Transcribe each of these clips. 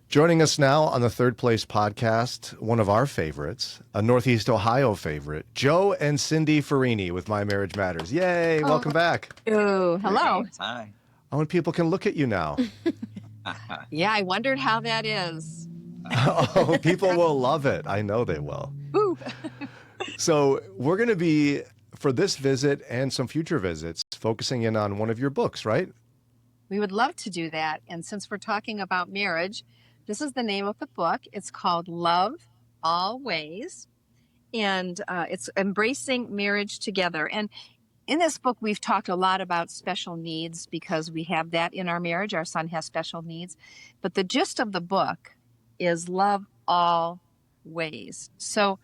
Joining us now on the Third Place podcast, one of our favorites, a Northeast Ohio favorite, Joe and Cindi Ferrini with My Marriage Matters. Yay, welcome back. Oh, hello. Hi. Oh, and people can look at you now. Yeah, I wondered how that is. Oh, people will love it. I know they will. Ooh. So we're going to be, for this visit and some future visits, focusing in on one of your books, right? We would love to do that. And since we're talking about marriage, this is the name of the book. It's called Love Always, and it's embracing marriage together. And in this book, we've talked a lot about special needs because we have that in our marriage. Our son has special needs. But the gist of the book is love always. So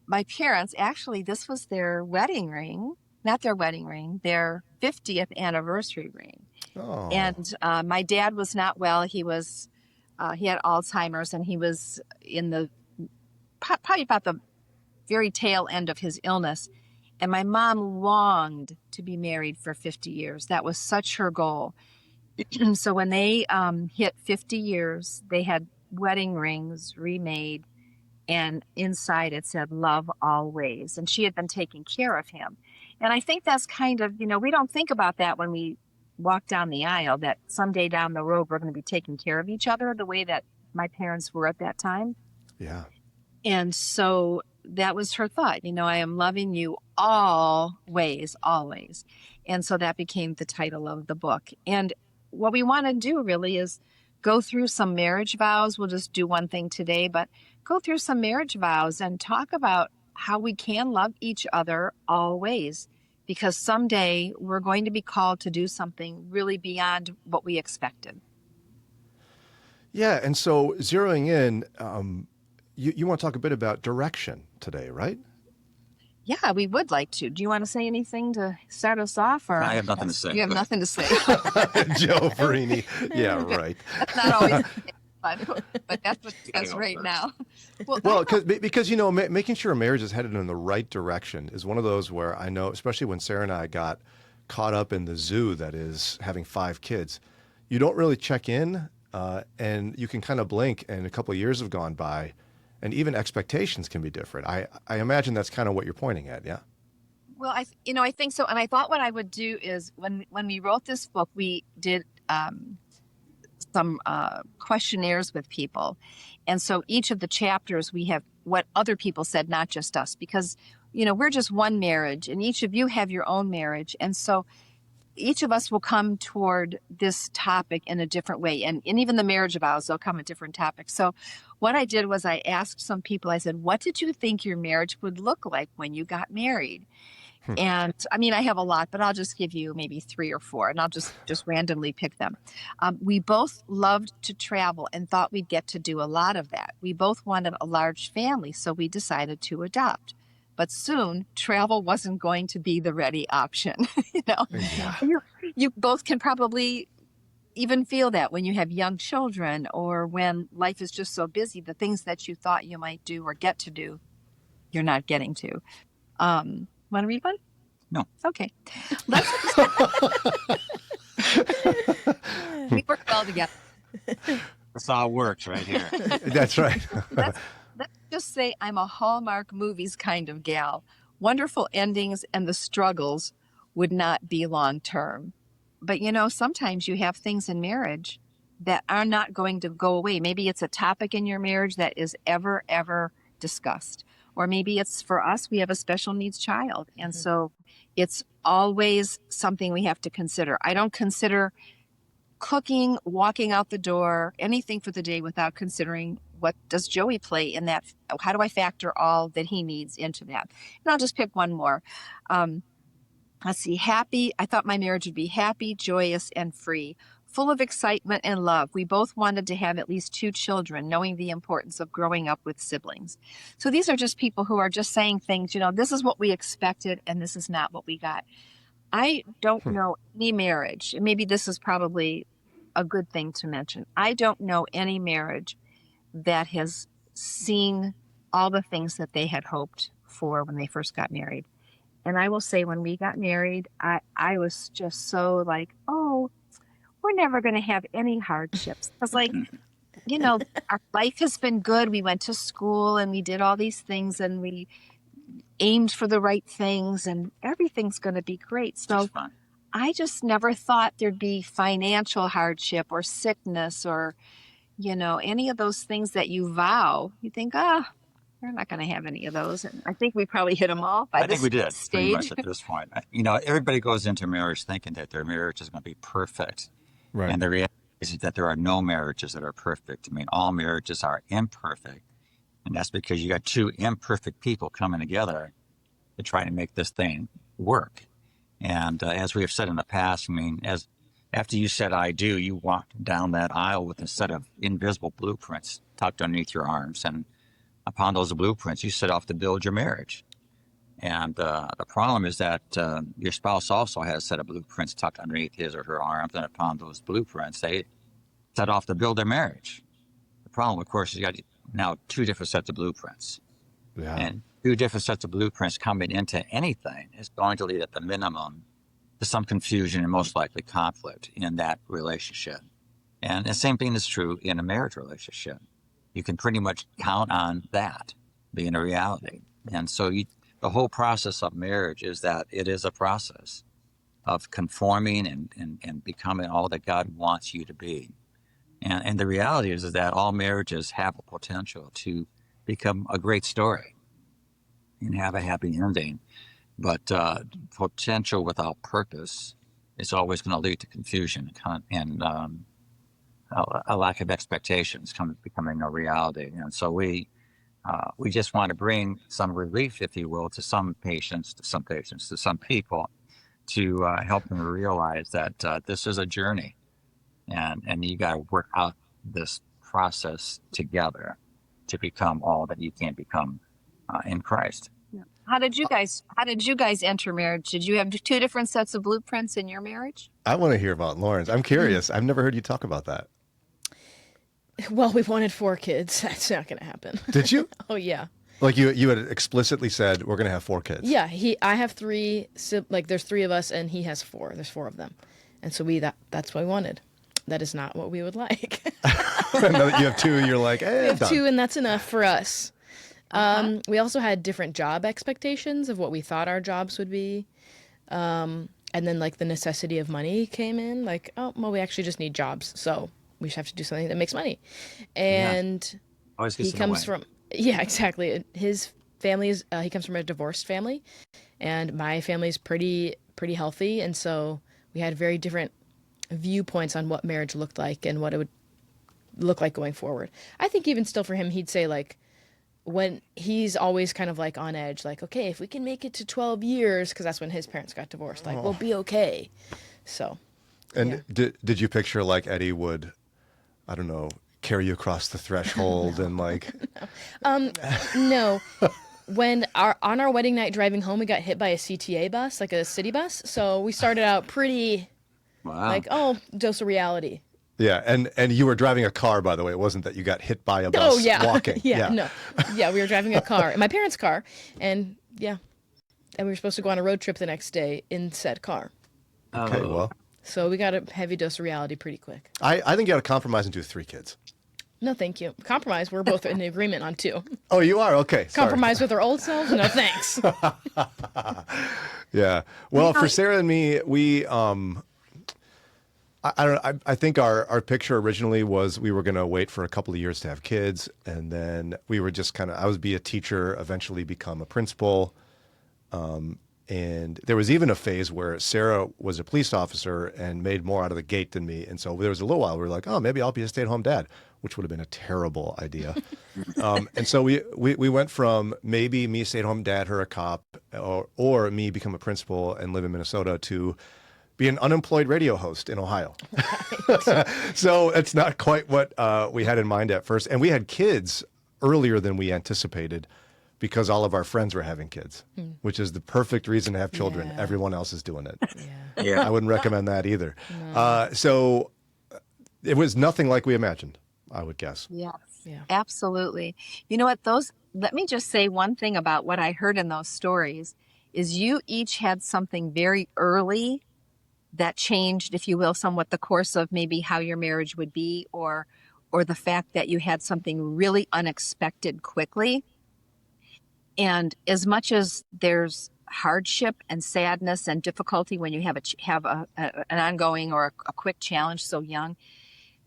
my parents, actually, this was their wedding ring, not their wedding ring, their 50th anniversary ring. Oh. And my dad was not well. He had Alzheimer's, and he was in the probably about the very tail end of his illness. And my mom longed to be married for 50 years. That was such her goal. So when they hit 50 years, they had wedding rings remade, and inside it said love always. And she had been taking care of him. And I think that's kind of, we don't think about that when we walk down the aisle, that someday down the road we're going to be taking care of each other the way that my parents were at that time. Yeah. And so that was her thought, I am loving you always, always. And so that became the title of the book. And what we want to do really is go through some marriage vows. We'll just do one thing today, but go through some marriage vows and talk about how we can love each other always. Because someday we're going to be called to do something really beyond what we expected. Yeah, and so zeroing in, you want to talk a bit about direction today, right? Yeah, we would like to. Do you want to say anything to start us off? Or I have nothing to say. You have nothing to say. Joe Ferrini. Yeah, right. That's not always fun, but that's what it says right now. Well, because making sure a marriage is headed in the right direction is one of those where I know, especially when Sarah and I got caught up in the zoo that is having 5 kids, you don't really check in, and you can kind of blink, and a couple of years have gone by, and even expectations can be different. I imagine that's kind of what you're pointing at, yeah? Well, I think so. And I thought what I would do is when we wrote this book, we did some questionnaires with people. And so each of the chapters, we have what other people said, not just us, because, we're just one marriage and each of you have your own marriage. And so each of us will come toward this topic in a different way. And even the marriage vows, they'll come at different topics. So what I did was I asked some people, I said, what did you think your marriage would look like when you got married? And I have a lot, but I'll just give you maybe 3 or 4, and I'll just randomly pick them. We both loved to travel and thought we'd get to do a lot of that. We both wanted a large family, so we decided to adopt. But soon, travel wasn't going to be the ready option. Yeah. You both can probably even feel that when you have young children or when life is just so busy, the things that you thought you might do or get to do, you're not getting to. Want to read one? No. Okay. We work well together. That's how it works right here. That's right. Let's just say I'm a Hallmark movies kind of gal. Wonderful endings and the struggles would not be long term. But sometimes you have things in marriage that are not going to go away. Maybe it's a topic in your marriage that is ever discussed. Or maybe it's for us, we have a special needs child. And so it's always something we have to consider. I don't consider cooking, walking out the door, anything for the day without considering what does Joey play in that? How do I factor all that he needs into that? And I'll just pick one more. Let's see, happy. I thought my marriage would be happy, joyous, and free. Full of excitement and love. We both wanted to have at least 2 children, knowing the importance of growing up with siblings. So these are just people who are just saying things, this is what we expected and this is not what we got. I don't know any marriage, and maybe this is probably a good thing to mention. I don't know any marriage that has seen all the things that they had hoped for when they first got married. And I will say when we got married, I was just so like, oh, we're never going to have any hardships. I was like, you know, our life has been good. We went to school and we did all these things and we aimed for the right things and everything's going to be great. So Just fun. I just never thought there'd be financial hardship or sickness or, any of those things that you vow. You think, we're not going to have any of those. And I think we probably hit them all by I think this we did pretty much stage. at this point. Everybody goes into marriage thinking that their marriage is going to be perfect. Right. And the reality is that there are no marriages that are perfect. I mean, all marriages are imperfect. And that's because you got two imperfect people coming together to try to make this thing work. And as we have said in the past, I mean, after you said "I do," you walked down that aisle with a set of invisible blueprints tucked underneath your arms, and upon those blueprints, you set off to build your marriage. And the problem is that your spouse also has a set of blueprints tucked underneath his or her arms, and upon those blueprints, they set off to build their marriage. The problem, of course, is you got now two different sets of blueprints. Yeah. And two different sets of blueprints coming into anything is going to lead at the minimum to some confusion and most likely conflict in that relationship. And the same thing is true in a marriage relationship. You can pretty much count on that being a reality. And so the whole process of marriage is that it is a process of conforming and becoming all that God wants you to be. And the reality is that all marriages have a potential to become a great story and have a happy ending. But potential without purpose is always going to lead to confusion and a lack of expectations becoming a reality. And so we just want to bring some relief, if you will, to some people, to help them realize that this is a journey, and you got to work out this process together to become all that you can become in Christ. How did you guys enter marriage? Did you have two different sets of blueprints in your marriage? I want to hear about Lauren's. I'm curious. I've never heard you talk about that. Well, we wanted 4 kids. That's not going to happen. Did you? Oh, yeah. Like you had explicitly said, we're going to have 4 kids. Yeah, I have 3, there's 3 of us, and he has 4. There's 4 of them. And so that's what we wanted. That is not what we would like. Now that you have 2, you're like, We have done. 2, and that's enough for us. We also had different job expectations of what we thought our jobs would be. And then, the necessity of money came in. We actually just need jobs, so we just have to do something that makes money. And Always gets he in the comes way. from... Yeah, exactly. His family is... he comes from a divorced family, and my family is pretty healthy, and so we had very different viewpoints on what marriage looked like and what it would look like going forward. I think even still for him, he'd say, when he's always kind of on edge, okay, if we can make it to 12 years, because that's when his parents got divorced, we'll be okay. So. And yeah. did you picture Eddie would, I don't know, carry you across the threshold and No. When on our wedding night driving home, we got hit by a CTA bus, a city bus. So we started out pretty dose of reality. Yeah, and you were driving a car, by the way. It wasn't that you got hit by a bus walking. No. Yeah, we were driving a car, my parents' car, and we were supposed to go on a road trip the next day in said car. Okay, well. So we got a heavy dose of reality pretty quick. I think you got to compromise and do 3 kids. No, thank you. Compromise, we're both in agreement on 2. Oh, you are? Okay. Sorry. Compromise with our old selves? No, thanks. Yeah. Well, for Sarah and me, we I don't know. I think our picture originally was we were going to wait for a couple of years to have kids, and then we were just I would be a teacher, eventually become a principal. And there was even a phase where Sarah was a police officer and made more out of the gate than me. And so there was a little while we were like, oh, maybe I'll be a stay-at-home dad, which would have been a terrible idea. And so we went from maybe me stay-at-home dad, her a cop, or me become a principal and live in Minnesota to be an unemployed radio host in Ohio. Right. So it's not quite what we had in mind at first. And we had kids earlier than we anticipated because all of our friends were having kids, which is the perfect reason to have children. Yeah. Everyone else is doing it. Yeah. I wouldn't recommend that either. No. So it was nothing like we imagined, I would guess. Yes, Yeah. absolutely. You know what? Let me just say one thing about what I heard in those stories is you each had something very early that changed, if you will, somewhat the course of maybe how your marriage would be or or the fact that you had something really unexpected quickly. And as much as there's hardship and sadness and difficulty when you have an ongoing or a quick challenge so young,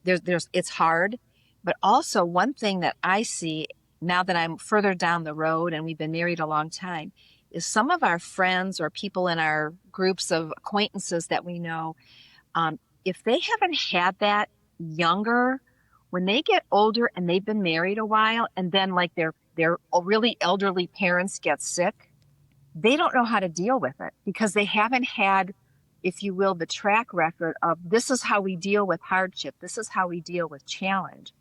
it's hard. But also one thing that I see now that I'm further down the road and we've been married a long time is some of our friends or people in our groups of acquaintances that we know, if they haven't had that younger, when they get older and they've been married a while and then like their really elderly parents get sick, they don't know how to deal with it because they haven't had, if you will, the track record of this is how we deal with hardship. This is how we deal with challenge.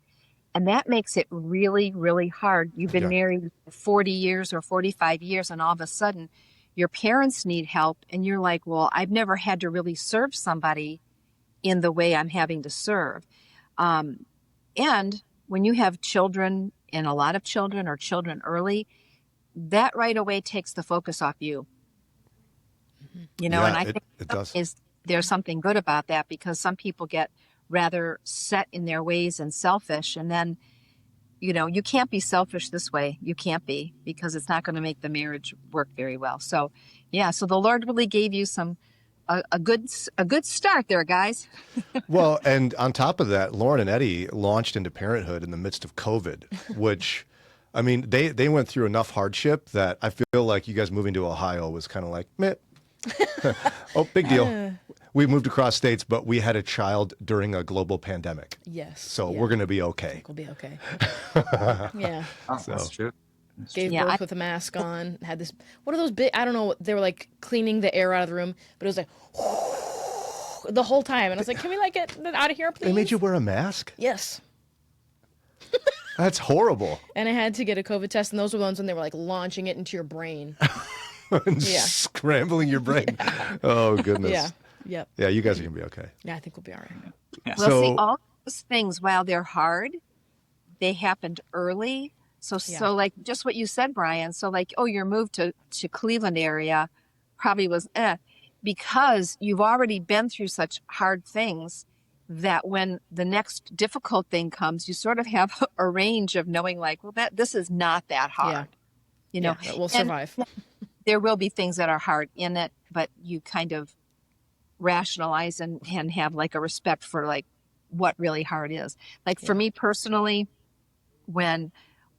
And that makes it really, really hard. You've been Yeah. married for 40 years or 45 years, and all of a sudden your parents need help. And you're like, well, I've never had to really serve somebody in the way I'm having to serve. And when you have children, and a lot of children or children early, that right away takes the focus off you. You know, Yeah, and I it think does. there's something good about that because some people get rather set in their ways and selfish. And then, you know, you can't be selfish this way. You can't be because it's not going to make the marriage work very well. So, yeah, so the Lord really gave you a good start there, guys. Well, and on top of that, Lauren and Eddie launched into parenthood in the midst of COVID, which, I mean, they went through enough hardship that I feel like you guys moving to Ohio was kind of like, meh. Oh, big deal. We moved across states, but we had a child during a global pandemic. Yes. So yeah. we're going to be I okay. think we'll be okay. Yeah. Oh, that's true. Gave Yeah, birth with a mask on. Had this, what are those big, I don't know, they were like cleaning the air out of the room, but it was like the whole time. And I was like, can we like get out of here, please? They made you wear a mask? Yes. That's horrible. And I had to get a COVID test, and those were the ones when they were like launching it into your brain. And Yeah. scrambling your brain. Oh, goodness. Yeah. Yep. Yeah, you guys are going to be okay. Yeah, I think we'll be all right. Yeah. Well, see, So- all those things, while they're hard, they happened early. So, Yeah. so like just what you said, Brian. So like, oh, your move to Cleveland area probably was because you've already been through such hard things that when the next difficult thing comes, you sort of have a range of knowing like, well, this is not that hard. Yeah. You know, Yeah, we'll And survive. there will be things that are hard in it, but you kind of rationalize and have like a respect for like what really hard is. Like for me personally, when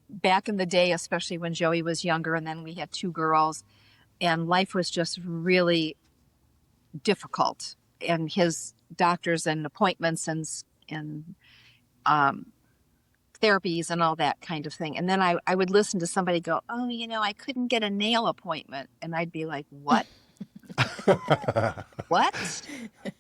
back in the day, especially when Joey was younger and then we had two girls and life was just really difficult and his doctors and appointments and therapies and all that kind of thing. And then I would listen to somebody go, oh, you know, I couldn't get a nail appointment. And I'd be like, what? What?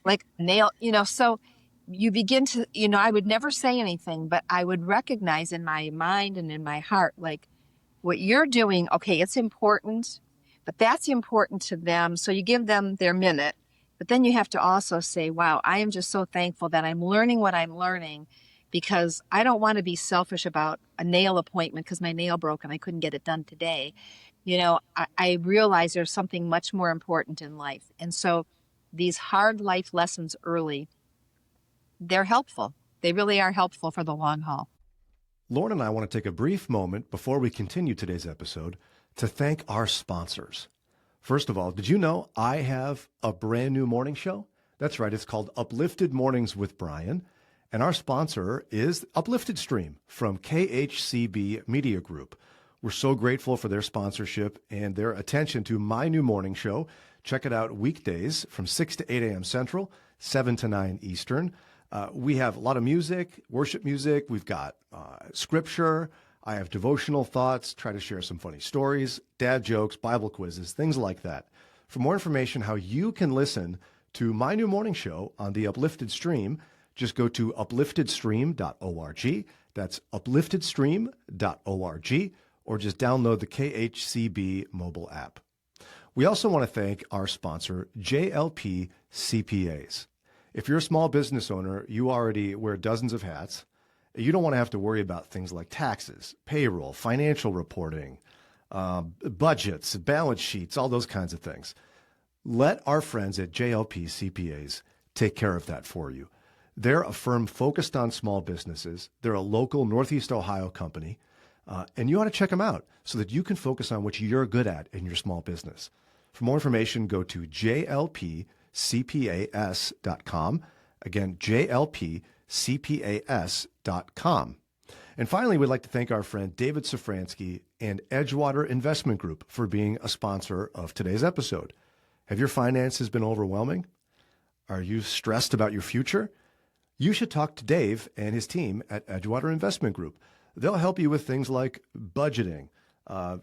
Like nail, you know, so you begin to, you know, I would never say anything, but I would recognize in my mind and in my heart, like what you're doing, okay, it's important, but that's important to them. So you give them their minute, but then you have to also say, wow, I am just so thankful that I'm learning what I'm learning because I don't want to be selfish about a nail appointment because my nail broke and I couldn't get it done today. You know, I realize there's something much more important in life. And so these hard life lessons early, they're helpful. They really are helpful for the long haul. Lauren and I want to take a brief moment before we continue today's episode to thank our sponsors. First of all, did you know I have a brand new morning show? That's right. It's called Uplifted Mornings with Brian. And our sponsor is Upliftd Stream from KHCB Media Group. We're so grateful for their sponsorship and their attention to my new morning show. Check it out weekdays from 6 to 8 a.m. Central, 7 to 9 Eastern. We have a lot of music, worship music. We've got scripture. I have devotional thoughts, try to share some funny stories, dad jokes, Bible quizzes, things like that. For more information how you can listen to my new morning show on the Upliftd Stream, just go to upliftedstream.org. That's upliftedstream.org, or just download the KHCB mobile app. We also want to thank our sponsor, JLP CPAs. If you're a small business owner, you already wear dozens of hats. You don't want to have to worry about things like taxes, payroll, financial reporting, budgets, balance sheets, all those kinds of things. Let our friends at JLP CPAs take care of that for you. They're a firm focused on small businesses. They're a local Northeast Ohio company. And you ought to check them out so that you can focus on what you're good at in your small business. For more information, go to jlpcpas.com. Again, jlpcpas.com. And finally, we'd like to thank our friend David Safransky and Edgewater Investment Group for being a sponsor of today's episode. Have your finances been overwhelming? Are you stressed about your future? You should talk to Dave and his team at Edgewater Investment Group. They'll help you with things like budgeting,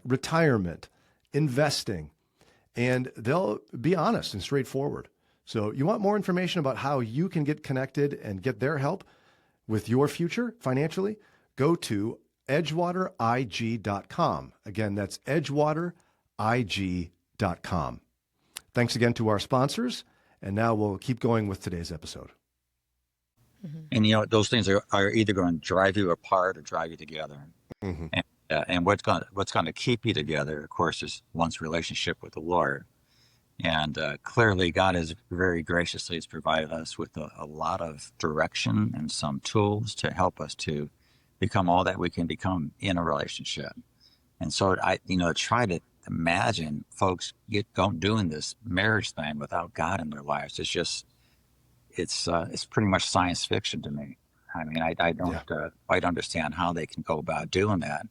retirement, investing, and they'll be honest and straightforward. So you want more information about how you can get connected and get their help with your future financially? Go to edgewaterig.com. Again, that's edgewaterig.com. Thanks again to our sponsors, and now we'll keep going with today's episode. And those things are either going to drive you apart or drive you together. Mm-hmm. And what's going to keep you together, of course, is one's relationship with the Lord. And clearly, God has very graciously has provided us with a lot of direction and some tools to help us to become all that we can become in a relationship. And so, try to imagine folks doing this marriage thing without God in their lives. It's pretty much science fiction to me. I mean, I don't quite understand how they can go about doing that.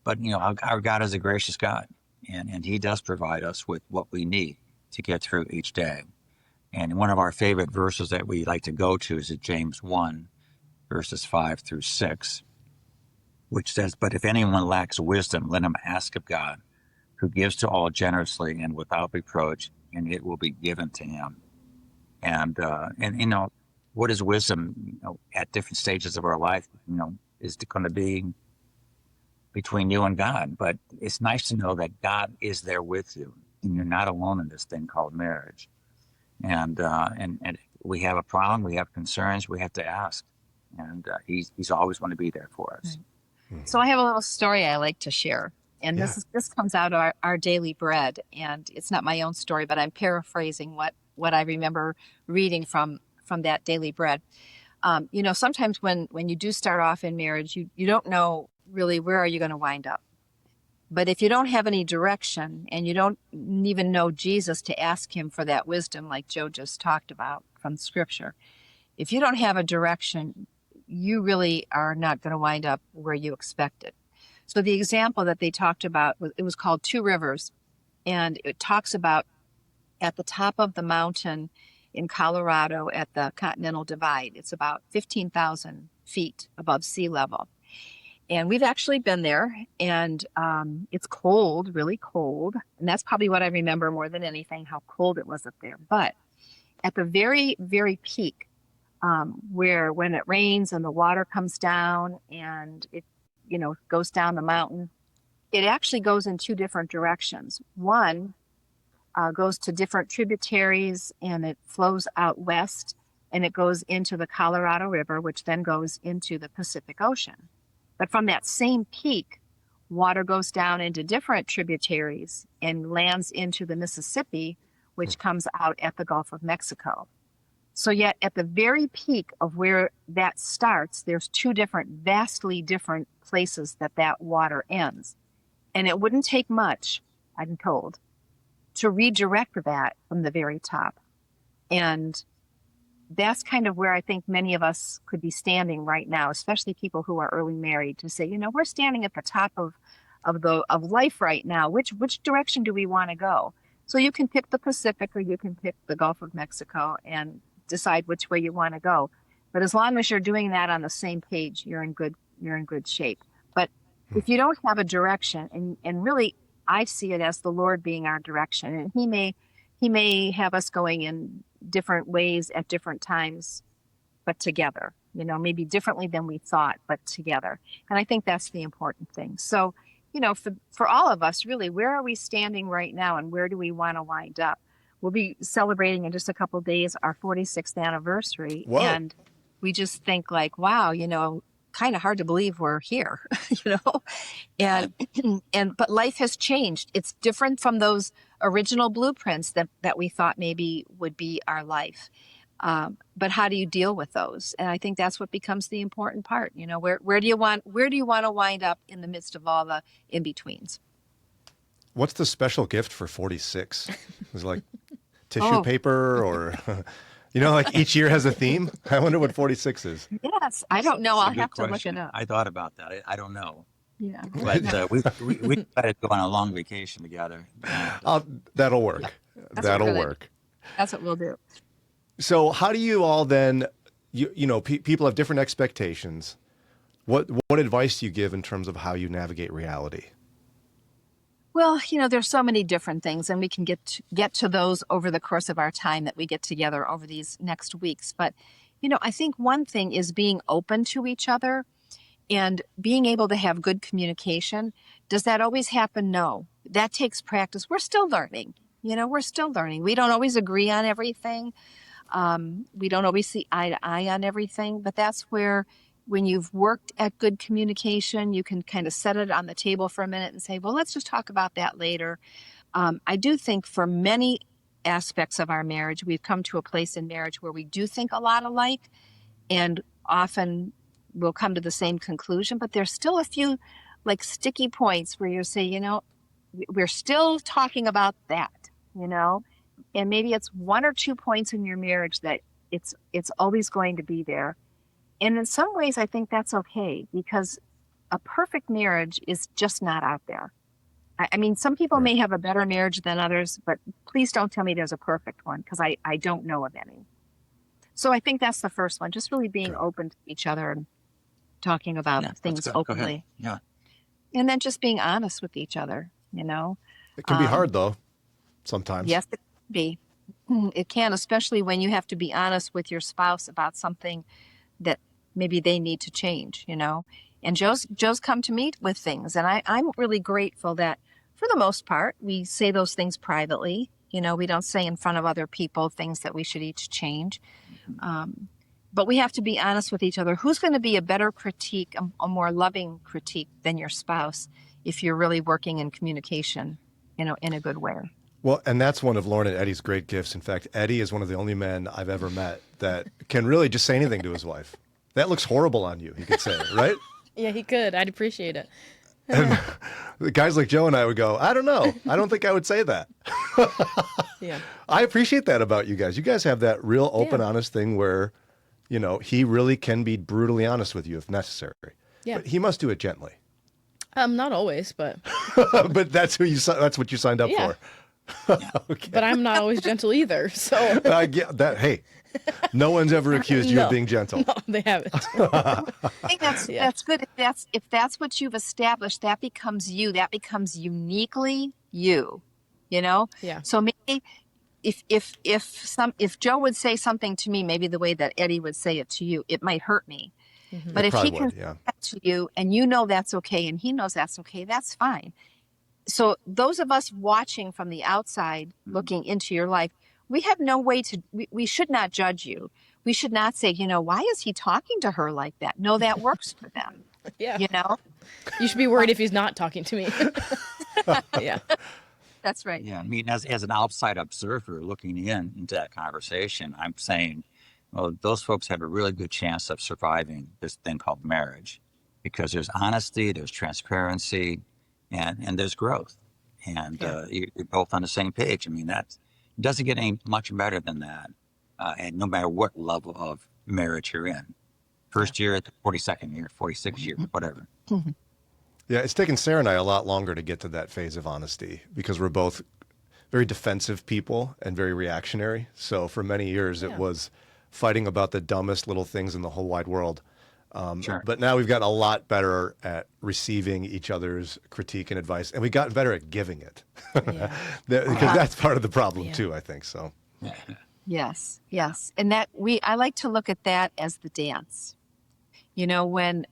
But, our God is a gracious God, and he does provide us with what we need to get through each day. And one of our favorite verses that we like to go to is James 1, verses 5 through 6, which says, "But if anyone lacks wisdom, let him ask of God, who gives to all generously and without reproach, and it will be given to him." And what is wisdom? At different stages of our life, is going to be between you and God. But it's nice to know that God is there with you, and you're not alone in this thing called marriage. And we have a problem, we have concerns, we have to ask, and he's always going to be there for us. Right. So I have a little story I like to share. And this comes out of our daily bread. And it's not my own story, but I'm paraphrasing what I remember reading from that daily bread. Sometimes when you do start off in marriage, you don't know really where are you going to wind up. But if you don't have any direction and you don't even know Jesus to ask him for that wisdom, like Joe just talked about from Scripture, if you don't have a direction, you really are not going to wind up where you expected. So the example that they talked about, it was called Two Rivers, and it talks about at the top of the mountain in Colorado at the Continental Divide. It's about 15,000 feet above sea level. And we've actually been there, and it's cold, really cold. And that's probably what I remember more than anything, how cold it was up there. But at the very, very peak, where when it rains and the water comes down and it goes down the mountain, it actually goes in two different directions. One goes to different tributaries, and it flows out west, and it goes into the Colorado River, which then goes into the Pacific Ocean. But from that same peak, water goes down into different tributaries and lands into the Mississippi, which comes out at the Gulf of Mexico. So yet at the very peak of where that starts, there's two vastly different places that water ends. And it wouldn't take much, I'm told, to redirect that from the very top. And that's kind of where I think many of us could be standing right now, especially people who are early married, to say, we're standing at the top of life right now. Which direction do we want to go? So you can pick the Pacific or you can pick the Gulf of Mexico and decide which way you want to go. But as long as you're doing that on the same page, you're in good shape. But if you don't have a direction, and really I see it as the Lord being our direction, and he may have us going in different ways at different times, but together, maybe differently than we thought, but together. And I think that's the important thing. So, for all of us, really, where are we standing right now, and where do we want to wind up? We'll be celebrating in just a couple of days our 46th anniversary. Whoa. And we just think like, wow, kind of hard to believe we're here, but life has changed. It's different from those original blueprints that we thought maybe would be our life. But how do you deal with those? And I think that's what becomes the important part. You know, where do you want to wind up in the midst of all the in-betweens? What's the special gift for 46? Is it like tissue Oh. paper or, like each year has a theme? I wonder what 46 is. Yes, I don't know. That's a I'll good have to look question. it up. I thought about that. I don't know. Yeah. But we decided to go on a long vacation together. That'll work. That's That'll what we're gonna work. That's what we'll do. So how do you all then, people have different expectations. What advice do you give in terms of how you navigate reality? Well, there's so many different things, and we can get to those over the course of our time that we get together over these next weeks. But, I think one thing is being open to each other and being able to have good communication. Does that always happen? No. That takes practice. We're still learning. We're still learning. We don't always agree on everything. We don't always see eye to eye on everything, but that's where when you've worked at good communication, you can kind of set it on the table for a minute and say, well, let's just talk about that later. I do think for many aspects of our marriage, we've come to a place in marriage where we do think a lot alike, and often we'll come to the same conclusion, but there's still a few like sticky points where you say, we're still talking about that, and maybe it's 1 or 2 points in your marriage that it's always going to be there. And in some ways, I think that's okay, because a perfect marriage is just not out there. I mean, some people may have a better marriage than others, but please don't tell me there's a perfect one, because I don't know of any. So I think that's the first one, just really being open to each other and talking about things openly. Yeah. And then just being honest with each other, It can be hard, though, sometimes. Yes, it can be. It can, especially when you have to be honest with your spouse about something that maybe they need to change, And Joe's come to me with things, and I'm really grateful that for the most part, we say those things privately. We don't say in front of other people things that we should each change. But we have to be honest with each other. Who's going to be a better critique, a more loving critique than your spouse if you're really working in communication, in a good way? Well, and that's one of Lauren and Eddie's great gifts. In fact, Eddie is one of the only men I've ever met that can really just say anything to his wife. That looks horrible on you, he could say, right? Yeah, he could. I'd appreciate it. And the guys like Joe and I would go, I don't know. I don't think I would say that. Yeah. I appreciate that about you guys. You guys have that real open, honest thing where, he really can be brutally honest with you if necessary. Yeah. But he must do it gently. Not always, but But that's what you signed up for. Okay. but I'm not always gentle either. So I get that. Hey, no one's ever accused you of being gentle. no, they haven't. I think that's good. If that's what you've established, that becomes you. That becomes uniquely you. Yeah. So maybe if Joe would say something to me, maybe the way that Eddie would say it to you, it might hurt me. Mm-hmm. But if he can would, say that to you, and that's okay, and he knows that's okay, that's fine. So those of us watching from the outside, looking into your life, we have no way we should not judge you. We should not say, why is he talking to her like that? No, that works for them. Yeah. You You should be worried if he's not talking to me. Yeah. That's right. Yeah. I mean, as an outside observer looking into that conversation, I'm saying, well, those folks have a really good chance of surviving this thing called marriage, because there's honesty, there's transparency, and there's growth. And you're both on the same page. I mean, that doesn't get any much better than that. And no matter what level of marriage you're in, first year, 42nd year, 46th year, whatever. Yeah, it's taken Sarah and I a lot longer to get to that phase of honesty because we're both very defensive people and very reactionary. So for many years, it was fighting about the dumbest little things in the whole wide world. Sure. But now we've gotten a lot better at receiving each other's critique and advice, and we've gotten better at giving it. Because that's part of the problem too, I think. So. Yes. And I like to look at that as the dance. When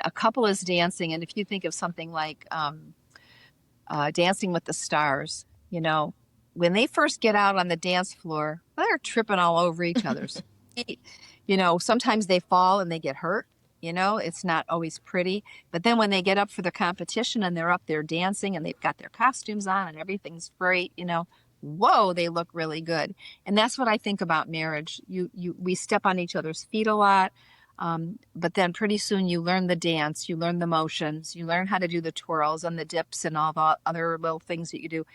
a couple is dancing, and if you think of something like Dancing with the Stars, when they first get out on the dance floor, they're tripping all over each other's feet. Sometimes they fall and they get hurt. It's not always pretty. But then when they get up for the competition and they're up there dancing and they've got their costumes on and everything's great, whoa, they look really good. And that's what I think about marriage. We step on each other's feet a lot. But then pretty soon you learn the dance, you learn the motions, you learn how to do the twirls and the dips and all the other little things that you do.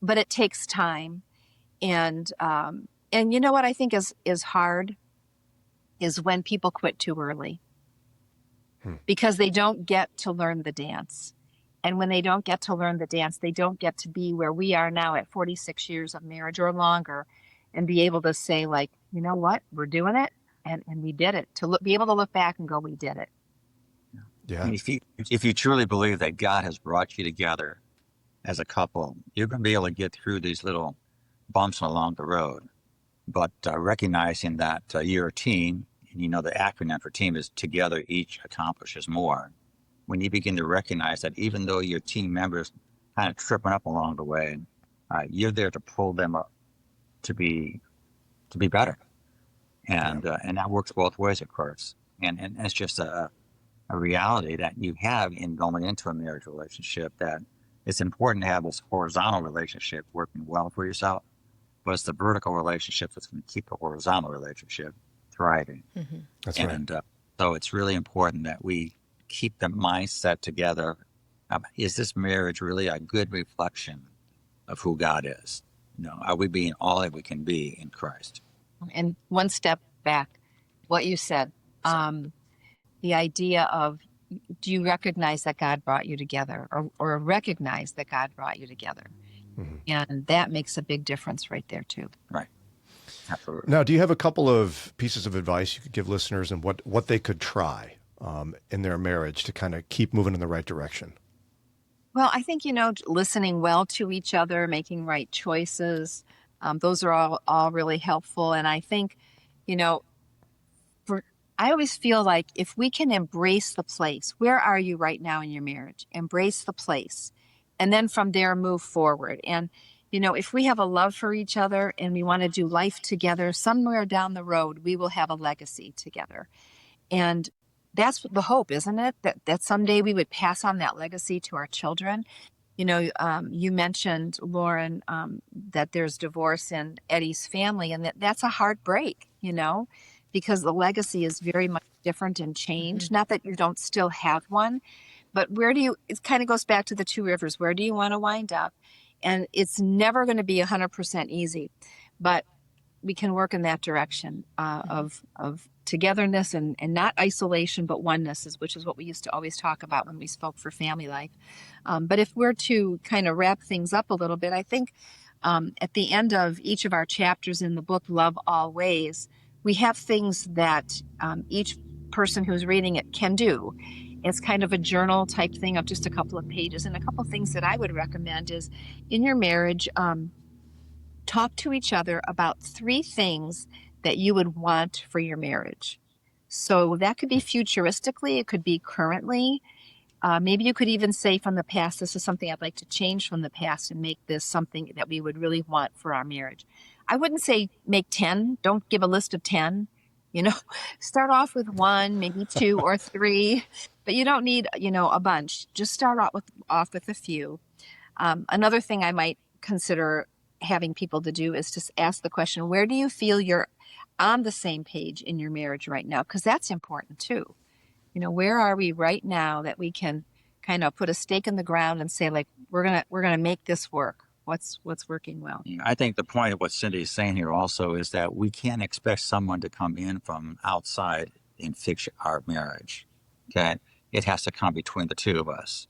But it takes time. And you know what I think is hard is when people quit too early because they don't get to learn the dance. And when they don't get to learn the dance, they don't get to be where we are now at 46 years of marriage or longer and be able to say, like, you know what, we're doing it. And we did it. Be able to look back and go, we did it. Yeah. And if you truly believe that God has brought you together as a couple, you're going to be able to get through these little bumps along the road. But recognizing that you're a team, and you know the acronym for team is together each accomplishes more. When you begin to recognize that even though your team members kind of tripping up along the way, you're there to pull them up to be better. And that works both ways, of course. And it's just a reality that you have in going into a marriage relationship, that it's important to have this horizontal relationship working well for yourself, but it's the vertical relationship that's going to keep the horizontal relationship thriving. Mm-hmm. That's right. And so it's really important that we keep the mindset together. Is this marriage really a good reflection of who God is? You know, are we being all that we can be in Christ? And one step back, what you said, the idea of, do you recognize that God brought you together or recognize that God brought you together? Mm-hmm. And that makes a big difference right there too. Right. Absolutely. Now, do you have a couple of pieces of advice you could give listeners and what they could try in their marriage to kind of keep moving in the right direction? Well, I think, listening well to each other, making right choices, those are all really helpful. And I think, I always feel like if we can embrace the place, where are you right now in your marriage? Embrace the place. And then from there, move forward. And, if we have a love for each other and we want to do life together, somewhere down the road, we will have a legacy together. And that's the hope, isn't it? That someday we would pass on that legacy to our children. You mentioned, Lauren, that there's divorce in Eddie's family, and that's a heartbreak, because the legacy is very much different and changed. Not that you don't still have one, but it kind of goes back to the two rivers. Where do you want to wind up? And it's never going to be 100% easy, but we can work in that direction of togetherness and not isolation, but oneness, which is what we used to always talk about when we spoke for family life. But if we're to kind of wrap things up a little bit, I think at the end of each of our chapters in the book, Love Always, we have things that each person who's reading it can do. It's kind of a journal type thing of just a couple of pages. And a couple of things that I would recommend is in your marriage, talk to each other about 3 things that you would want for your marriage. So that could be futuristically, it could be currently. Maybe you could even say from the past, this is something I'd like to change from the past and make this something that we would really want for our marriage. I wouldn't say make 10. Don't give a list of 10. Start off with 1, maybe 2 or 3, but you don't need, a bunch. Just start off with a few. Another thing I might consider having people to do is to ask the question, where do you feel you're on the same page in your marriage right now? Because that's important too. Where are we right now that we can kind of put a stake in the ground and say, like, we're gonna make this work. What's working well? I think the point of what Cindy is saying here also is that we can't expect someone to come in from outside and fix our marriage. Okay, it has to come between the two of us,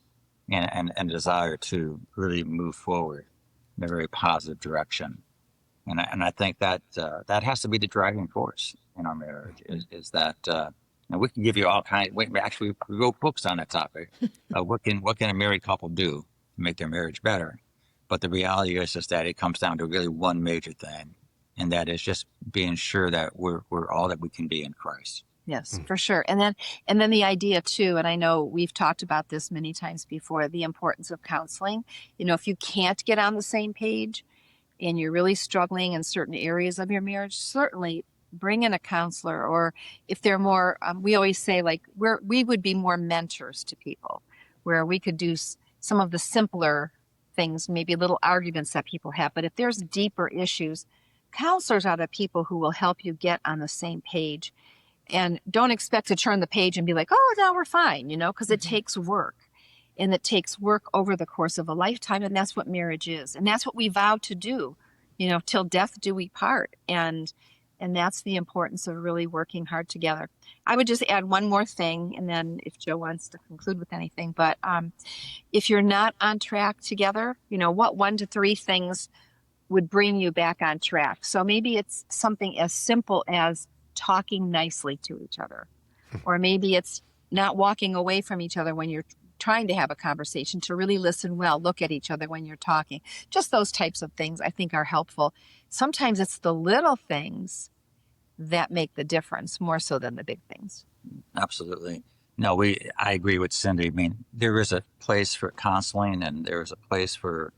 and a desire to really move forward in a very positive direction. And I think that that has to be the driving force in our marriage. Is that and we can give you all kinds. We wrote books on that topic. What can a married couple do to make their marriage better? But the reality is that it comes down to really one major thing, and that is just being sure that we're all that we can be in Christ. Yes, for sure. And then the idea too, and I know we've talked about this many times before, the importance of counseling. If you can't get on the same page and you're really struggling in certain areas of your marriage, certainly bring in a counselor. Or if they're more, we always say, like, we would be more mentors to people, where we could do some of the simpler things, maybe little arguments that people have. But if there's deeper issues, counselors are the people who will help you get on the same page. And don't expect to turn the page and be like, oh, now we're fine, because it takes work. And it takes work over the course of a lifetime. And that's what marriage is. And that's what we vow to do, till death do we part. And that's the importance of really working hard together. I would just add one more thing, and then if Joe wants to conclude with anything, but if you're not on track together, what 1 to 3 things would bring you back on track? So maybe it's something as simple as talking nicely to each other, or maybe it's not walking away from each other when you're trying to have a conversation, to really listen well, look at each other when you're talking. Just those types of things I think are helpful. Sometimes it's the little things that make the difference more so than the big things. Absolutely. No, I agree with Cindy. I mean, there is a place for counseling, and there is a place for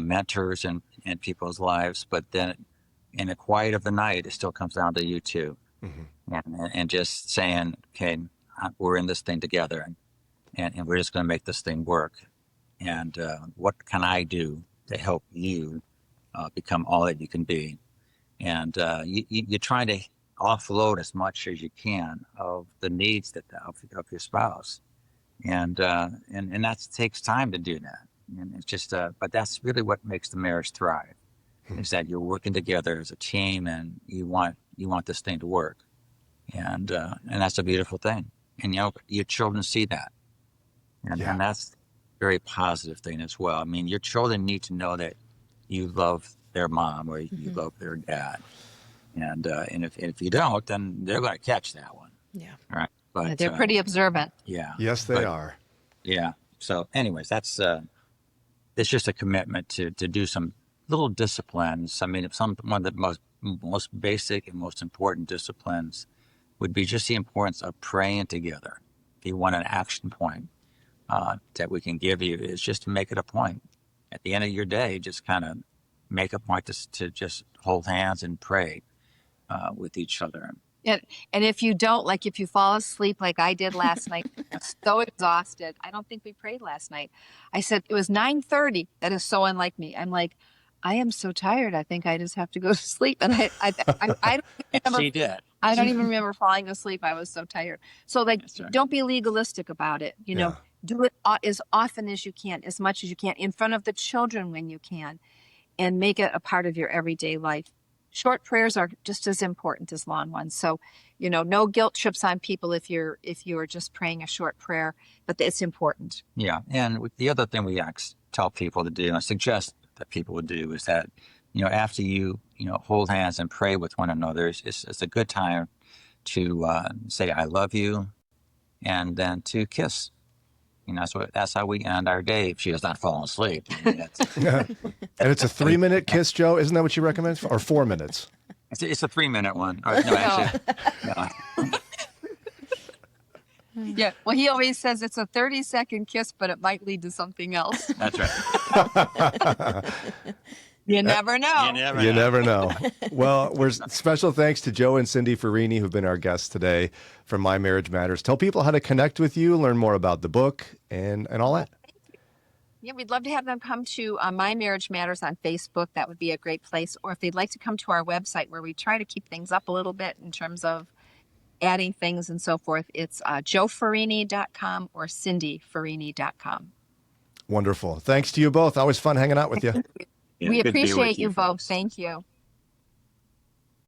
mentors in people's lives, but then in the quiet of the night, it still comes down to you two. And just saying, okay, we're in this thing together, and we're just going to make this thing work. And what can I do to help you become all that you can be? And you're trying to offload as much as you can of the needs of your spouse, and that takes time to do that. And it's just, but that's really what makes the marriage thrive, is that you're working together as a team, and you want this thing to work, and that's a beautiful thing. And your children see that, and that's a very positive thing as well. I mean, your children need to know that you love their mom or you love their dad, and if you don't, then they're going to catch that one. Yeah. All right. But They're pretty observant. Yeah. Yes, they are. Yeah. So, anyways, that's it's just a commitment to do some little disciplines. I mean, one of the most basic and most important disciplines would be just the importance of praying together. If you want an action point that we can give you, is just to make it a point at the end of your day. Just kind of make a point to just hold hands and pray with each other. And if you don't, like if you fall asleep like I did last night, I'm so exhausted. I don't think we prayed last night. I said it was 9:30. That is so unlike me. I'm like, I am so tired. I think I just have to go to sleep. And I don't remember. She did. I don't even remember falling asleep. I was so tired. So right. Don't be legalistic about it. Do it as often as you can, as much as you can, in front of the children when you can, and make it a part of your everyday life. Short prayers are just as important as long ones. So, no guilt trips on people if you are just praying a short prayer, but it's important. Yeah. And the other thing we tell people to do, and suggest that people would do, is that, after you hold hands and pray with one another, it's a good time to say, I love you, and then to kiss. That's how we end our day if she has not fallen asleep. And it's a 3-minute kiss, Joe. Isn't that what you recommend? Or 4 minutes? It's a 3-minute one. No, actually, no. Yeah. Well, he always says it's a 30-second kiss, but it might lead to something else. That's right. You never know. You never know. Well, special thanks to Joe and Cindi Ferrini, who've been our guests today from My Marriage Matters. Tell people how to connect with you, learn more about the book, and all that. Yeah, we'd love to have them come to My Marriage Matters on Facebook. That would be a great place. Or if they'd like to come to our website, where we try to keep things up a little bit in terms of adding things and so forth, it's joeferrini.com or cindyferrini.com. Wonderful. Thanks to you both. Always fun hanging out with you. We appreciate you both. Thank you.